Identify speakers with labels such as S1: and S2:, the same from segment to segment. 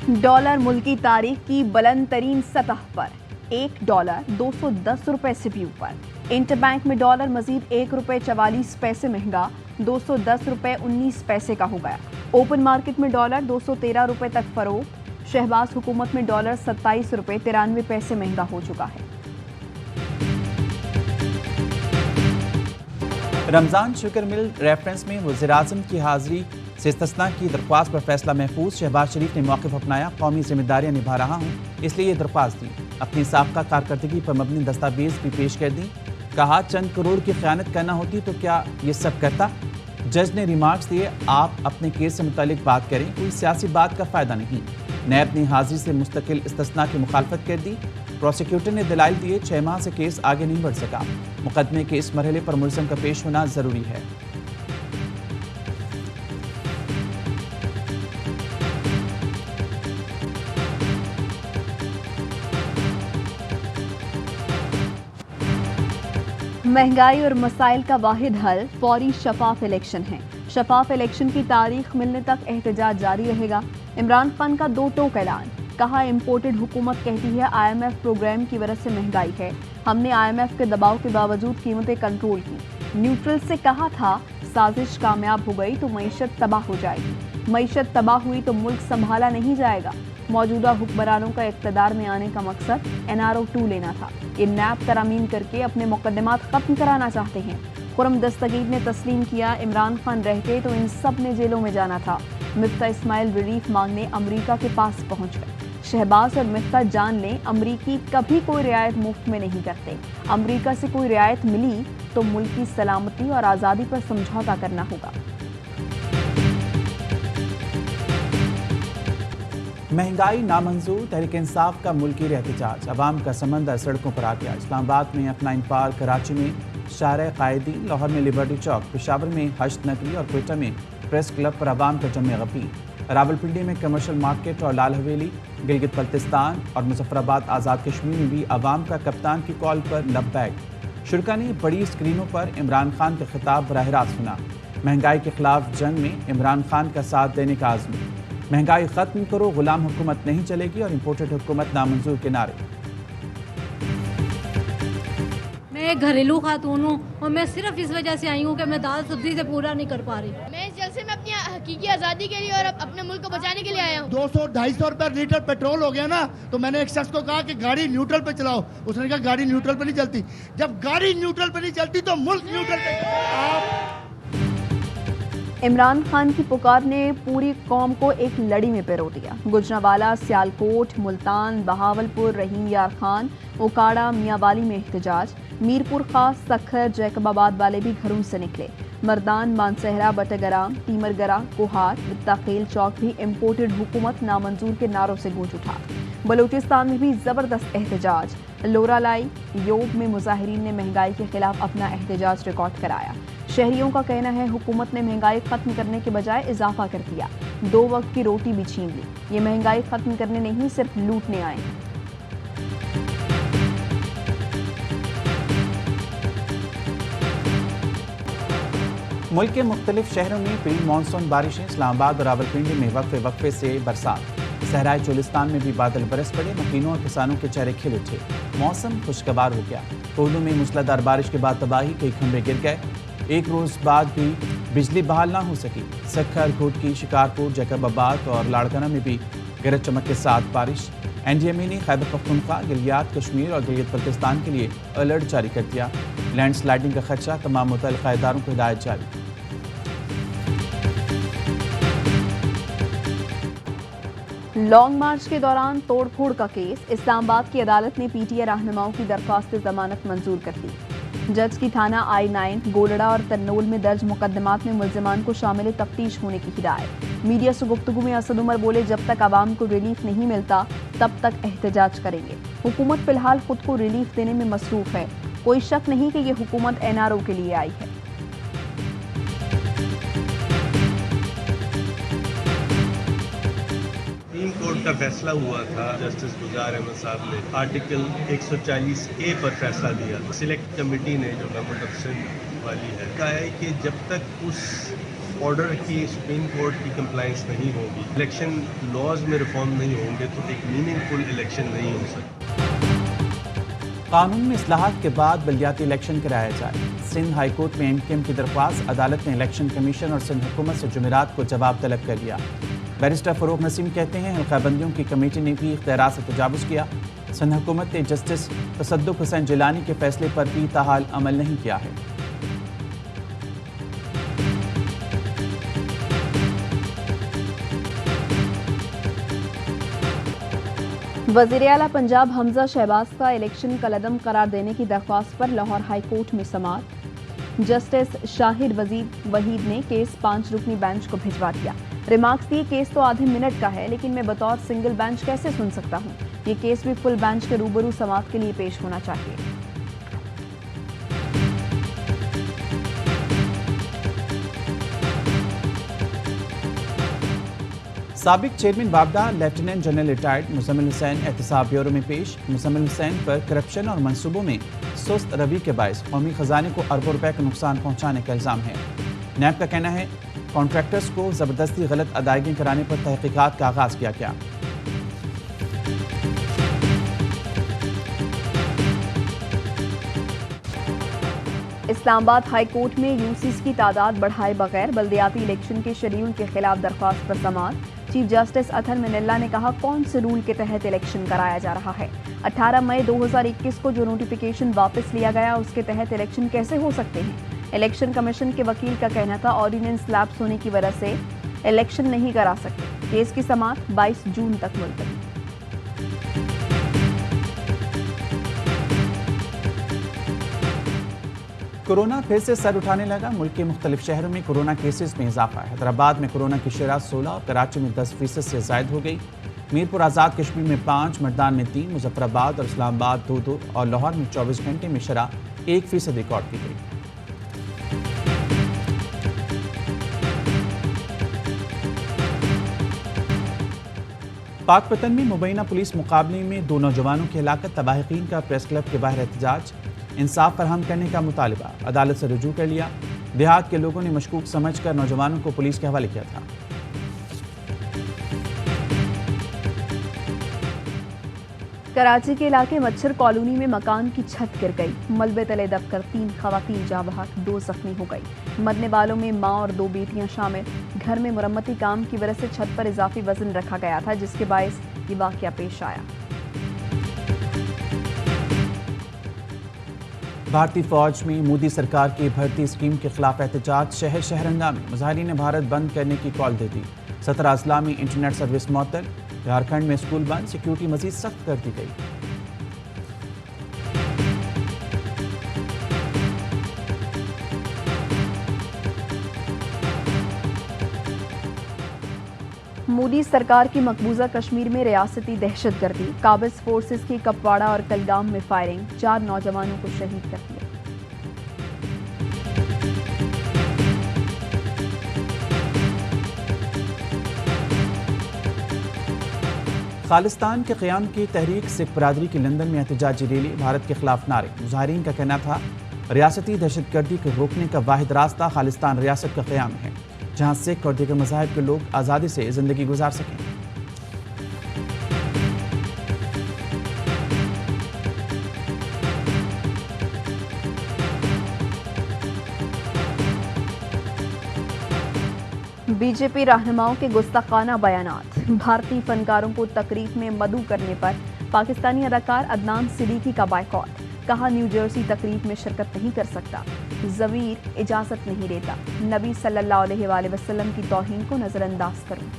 S1: Dollar ملکی تاریخ کی بلند ترین سطح پر، $1 210 سے بھی اوپر۔ انٹر بینک میں ڈالر مزید $1.44 مہنگا، $210.19 کا ہو گیا۔ اوپن مارکیٹ میں ڈالر $213 تک فروخت۔ شہباز حکومت میں ڈالر $27.93 مہنگا ہو چکا ہے۔
S2: رمضان شوگر مل ریفرنس میں وزیراعظم کی حاضری سے استثناء کی درخواست پر فیصلہ محفوظ۔ شہباز شریف نے موقف اپنایا، قومی ذمہ داریاں نبھا رہا ہوں اس لیے یہ درخواست دی۔ اپنی سابقہ کارکردگی پر مبنی دستاویز بھی پیش کر دی۔ کہا چند کروڑ کی خیانت کرنا ہوتی تو کیا یہ سب کرتا۔ جج نے ریمارکس دیے، آپ اپنے کیس سے متعلق بات کریں، کوئی سیاسی بات کا فائدہ نہیں۔ نیب نے حاضری سے مستقل استثناء کی مخالفت کر دی۔ پروسیکیوٹر نے دلائل دیے، 6 ماہ سے کیس آگے نہیں بڑھ سکا۔ مقدمے کے اس مرحلے پر ملزم کا پیش ہونا ضروری ہے۔
S1: مہنگائی اور مسائل کا واحد حل فوری شفاف الیکشن ہے۔ شفاف الیکشن کی تاریخ ملنے تک احتجاج جاری رہے گا۔ عمران خان کا 2 ٹوک اعلان، کہا امپورٹڈ حکومت کہتی ہے IMF پروگرام کی وجہ سے مہنگائی ہے، ہم نے IMF کے دباؤ کے باوجود قیمتیں کنٹرول کی۔ نیوٹرل سے کہا تھا سازش کامیاب ہو گئی تو معیشت تباہ ہو جائے گی، معیشت تباہ ہوئی تو ملک سنبھالا نہیں جائے گا۔ موجودہ حکمرانوں کا اقتدار میں آنے کا مقصد NRO 2 لینا تھا، یہ نیب ترامیم کر کے اپنے مقدمات ختم کرانا چاہتے ہیں۔ خرم دستگیر نے تسلیم کیا، عمران خان رہتے تو ان سب نے جیلوں میں جانا تھا۔ مفتاح اسماعیل ریلیف مانگنے امریکہ کے پاس پہنچ گئے۔ شہباز اور مفتاح جان لیں، امریکی کبھی کوئی رعایت مفت میں نہیں کرتے۔ امریکہ سے کوئی رعایت ملی تو ملک کی سلامتی اور آزادی پر سمجھوتا کرنا ہوگا۔
S2: مہنگائی نامنظور، تحریک انصاف کا ملکی احتجاج، عوام کا سمندر سڑکوں پر آ گیا۔ اسلام آباد میں F9 پارک، کراچی میں شارع قائدین، لاہور میں لبرٹی چوک، پشاور میں حشد نگری اور کوئٹہ میں پریس کلب پر عوام کا جمع غفیر۔ راولپنڈی میں کمرشل مارکیٹ اور لال حویلی، گلگت بلتستان اور مظفر آباد آزاد کشمیر میں بھی عوام کا کپتان کی کال پر لبیک۔ شرکا نے بڑی اسکرینوں پر عمران خان کا خطاب براہ راست سنا۔ مہنگائی کے خلاف جنگ میں عمران خان کا ساتھ دینے کا عزم۔ مہنگائی ختم کرو، غلام حکومت نہیں چلے گی اور امپورٹڈ حکومت نامنظور کے نعرے۔
S3: میں ایک گھریلو خاتون ہوں اور میں صرف اس وجہ سے آئی ہوں کہ میں دال سبزی سے پورا نہیں کر پا رہی۔
S4: میں اس جلسے میں اپنی حقیقی آزادی کے لیے اور اپنے ملک کو بچانے کے لیے آیا ہوں۔
S5: 200-250 روپے لیٹر پیٹرول ہو گیا نا، تو میں نے ایک شخص کو کہا کہ گاڑی نیوٹرل پہ چلاؤ، اس نے کہا گاڑی نیوٹرل پہ نہیں چلتی۔ جب گاڑی نیوٹرل پہ نہیں چلتی تو ملک نیوٹرل پہ۔
S1: عمران خان کی پکار نے پوری قوم کو ایک لڑی میں پیرو دیا۔ گجرانوالہ، سیالکوٹ، ملتان، بہاولپور، رحیم یار خان، اوکاڑا، میاں والی میں احتجاج۔ میرپور خاص، سکھر، جیکب آباد والے بھی گھروں سے نکلے۔ مردان، مانسہرہ، بٹگرام، تیمرگرہ، کوہار، متاخیل چوک بھی امپورٹڈ حکومت نامنظور کے نعروں سے گونج اٹھا۔ بلوچستان میں بھی زبردست احتجاج۔ لورا لائی، یوب میں مظاہرین نے مہنگائی کے خلاف اپنا احتجاج ریکارڈ کرایا۔ شہریوں کا کہنا ہے حکومت نے مہنگائی ختم کرنے کے بجائے اضافہ کر دیا، 2 وقت کی روٹی بھی چھین لی۔ یہ مہنگائی ختم کرنے نہیں، صرف لوٹنے آئے ہیں۔
S2: ملک کے مختلف شہروں میں پری مانسون بارشیں، اسلام آباد اور راولپنڈی میں وقفے وقفے سے برسات۔ صحرائے چولستان میں بھی بادل برس پڑے، مکینوں اور کسانوں کے چہرے کھل اٹھے، موسم خوشگوار ہو گیا۔ اردو میں موسلادھار بارش کے بعد تباہی، کئی کھمبے گر گئے، 1 روز بعد بھی بجلی بحال نہ ہو سکی۔ سکھر، گھوٹکی، شکارپور، جیکب آباد اور لاڑکانہ میں بھی گرج چمک کے ساتھ بارش۔ NDMA نے خیبر پختونخوا، گلیات کشمیر اور گلگت بلتستان کے لیے الرٹ جاری کر دیا۔ لینڈ سلائیڈنگ کا خدشہ، تمام متعلقہ اداروں کو ہدایت جاری۔
S1: لانگ مارچ کے دوران توڑ پھوڑ کا کیس، اسلام آباد کی عدالت نے PTI رہنماؤں کی درخواست ضمانت منظور کر دی۔ جج کی تھانہ I9، گولڑا اور ترنول میں درج مقدمات میں ملزمان کو شامل تفتیش ہونے کی ہدایت۔ میڈیا سے گفتگو میں اسد عمر بولے، جب تک عوام کو ریلیف نہیں ملتا تب تک احتجاج کریں گے۔ حکومت فی الحال خود کو ریلیف دینے میں مصروف ہے، کوئی شک نہیں کہ یہ حکومت NRO کے لیے آئی ہے۔
S6: سپریم کورٹ کا فیصلہ ہوا تھا، جسٹس گلزار احمد صاحب نے آرٹیکل 140A پر فیصلہ دیا۔ سلیکٹ کمیٹی نے جو گورنمنٹ آف سندھ والی ہے کہا ہے کہ جب تک اس آرڈر کی سپریم کورٹ کی کمپلائنس نہیں ہوگی، الیکشن لاز میں ریفارم نہیں ہوں گے تو ایک میننگ فل الیکشن نہیں ہو سکتا۔
S2: قانون میں اصلاحات کے بعد بلدیاتی الیکشن کرایا جائے۔ سندھ ہائی کورٹ میں MKM کی درخواست، عدالت نے الیکشن کمیشن اور سندھ حکومت سے جمعرات کو جواب طلب کر لیا۔ بیرسٹر فروغ نسیم کہتے ہیں حلقہ بندیوں کی کمیٹی نے بھی اختیارات سے تجاوز کیا۔ سندھ حکومت نے جسٹس تصدق حسین جیلانی کے فیصلے پر بھی تاحال عمل نہیں کیا ہے۔
S1: وزیر اعلیٰ پنجاب حمزہ شہباز کا الیکشن کالعدم قرار دینے کی درخواست پر لاہور ہائی کورٹ میں سماعت۔ جسٹس شاہد وحید نے کیس 5 رکنی بینچ کو بھجوا دیا۔ ریمارکس دیے کیس تو آدھے منٹ کا ہے لیکن میں بطور سنگل بینچ کیسے سن سکتا ہوں، یہ کیس بھی فل بینچ کے روبرو سماعت کے لیے پیش ہونا چاہیے۔
S2: سابق چیئرمین بابڈا lieutenant general retired Muzammil Hussain احتساب بیورو میں پیش۔ مزمل حسین پر کرپشن اور منصوبوں میں سست روی کے باعث قومی خزانے کو اربوں روپے کا نقصان پہنچانے کا الزام ہے۔ نیب کا کہنا ہے کانٹریکٹرز کو زبردستی غلط ادائیگی کرانے پر تحقیقات کا آغاز کیا گیا۔
S1: اسلام آباد ہائی کورٹ میں UCs کی تعداد بڑھائے بغیر بلدیاتی الیکشن کے شیڈول کے خلاف درخواست پر سماعت۔ چیف جسٹس اطہر منلہ نے کہا کون سے رول کے تحت الیکشن کرایا جا رہا ہے۔ 18 مئی 2021 کو جو نوٹیفیکیشن واپس لیا گیا اس کے تحت الیکشن کیسے ہو سکتے ہیں؟ الیکشن کمیشن کے وکیل کا کہنا تھا آرڈیننس لیپس ہونے کی وجہ سے الیکشن نہیں کرا سکتے۔ کیس کی سماعت 22 جون تک ملتوی۔
S2: کورونا پھر سے سر اٹھانے لگا۔ ملک کے مختلف شہروں میں کورونا کیسز میں اضافہ ہے۔ حیدرآباد میں کورونا کی شرح 16 اور کراچی میں 10% سے زائد ہو گئی۔ میرپور آزاد کشمیر میں 5، مردان میں 3، مظفر آباد اور اسلام آباد 2 اور لاہور میں 24 گھنٹے میں شرح 1% ریکارڈ کی گئی۔ پاک پتن میں مبینہ پولیس مقابلے میں 2 نوجوانوں کی ہلاکت، تباہقین کا پریس کلب کے باہر احتجاج، انصاف فراہم کرنے کا مطالبہ، عدالت سے رجوع کر لیا۔ دیہات کے لوگوں نے مشکوک سمجھ کر نوجوانوں کو پولیس کے حوالے کیا تھا۔
S1: کراچی کے علاقے مچھر کالونی میں مکان کی چھت گر گئی، ملبے تلے دب کر 3 خواتین جاں بحق، 2 زخمی ہو گئی۔ مرنے والوں میں ماں اور 2 بیٹیاں شامل۔ گھر میں مرمتی کام کی وجہ سے چھت پر اضافی وزن رکھا گیا تھا جس کے باعث یہ واقعہ پیش آیا۔
S2: بھارتی فوج میں مودی سرکار کی بھرتی اسکیم کے خلاف احتجاج، شہر شہرنگا میں مظاہرین نے بھارت بند کرنے کی کال دے دی۔ 17 اضلاع میں انٹرنیٹ سروس معطل، جھارکھنڈ میں اسکول بند، سیکیورٹی مزید سخت کر دی گئی۔
S1: مودی سرکار کی مقبوضہ کشمیر میں ریاستی دہشت گردی، قابض فورسز کی کپواڑہ اور کلگام میں فائرنگ، 4 نوجوانوں کو شہید کر دیا۔
S2: خالصتان کے قیام کی تحریک سکھ برادری کی لندن میں احتجاجی ریلی، بھارت کے خلاف نعرے۔ مظاہرین کا کہنا تھا ریاستی دہشت گردی کو روکنے کا واحد راستہ خالصتان ریاست کا قیام ہے جہاں سکھ اور دیگر مذاہب کے لوگ آزادی سے زندگی گزار سکیں۔
S1: بی جے پی رہنماؤں کے گستاخانہ بیانات، بھارتی فنکاروں کو تقریب میں مدعو کرنے پر پاکستانی اداکار عدنان صدیقی کا بائیکاٹ، کہا نیو جرسی تقریب میں شرکت نہیں کر سکتا، ضمیر اجازت نہیں دیتا، نبی صلی اللہ علیہ وآلہ وسلم کی توہین کو نظر انداز کروں۔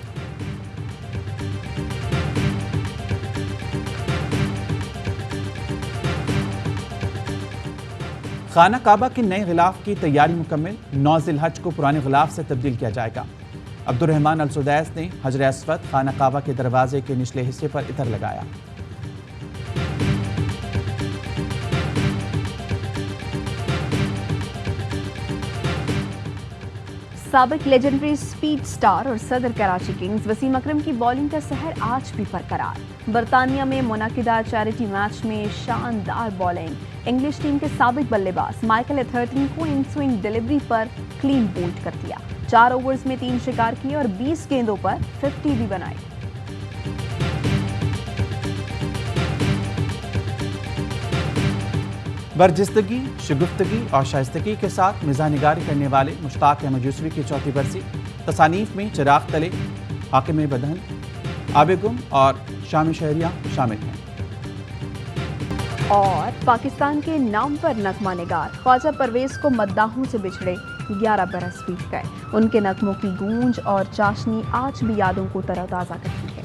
S2: خانہ کعبہ کے نئے غلاف کی تیاری مکمل، 9 ذی الحج کو پرانے غلاف سے تبدیل کیا جائے گا۔ عبد الرحمن السدیس نے حجر اسود خانہ کعبہ کے دروازے کے نچلے حصے پر عطر لگایا۔
S1: سابق لیجنڈری سپیڈ سٹار اور صدر کراچی کنگز وسیم اکرم کی بولنگ کا سحر آج بھی برقرار۔ برطانیہ میں منعقدہ چیریٹی میچ میں شاندار بولنگ، انگلش ٹیم کے سابق بلے باز مائیکل ایتھرٹن کو ان سوئنگ ڈیلیوری پر کلین بولڈ کر دیا۔ 4 اوورز میں 3 شکار کیے اور 20 گیندوں پر 50 بھی بنائے۔
S2: برجستگی، شگفتگی اور شائستگی کے ساتھ مزاح نگاری کرنے والے مشتاق احمد یوسفی کی 4تھی برسی۔ تصانیف میں چراغ تلے، حاکم بدہن، آب گم اور شام شہریاں شامل ہیں۔
S1: اور پاکستان کے نام پر نغمہ نگار خواجہ پرویز کو مداحوں سے بچھڑے 11 برس بیت گئے۔ ان کے نغموں کی گونج اور چاشنی آج بھی یادوں کو تر و تازہ کرتی ہے۔